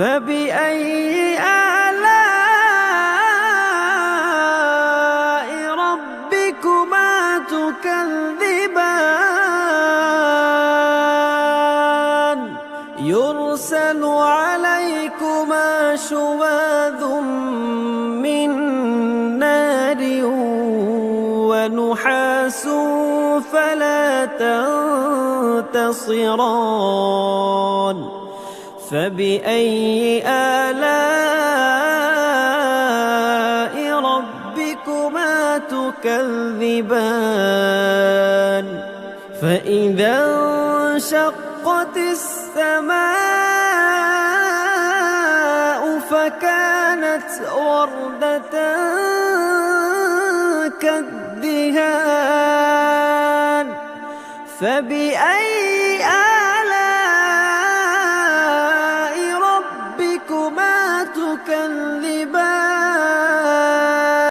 فبأي آلاء ربكما تكذبان يرسل عليكما شواظ من نار ونحاس فلا تنتصران فبأي آلاء ربكما تكذبان فإذا انشقت السماء فكانت وردة كالدهان فبأي آلاء ربكما تكذبان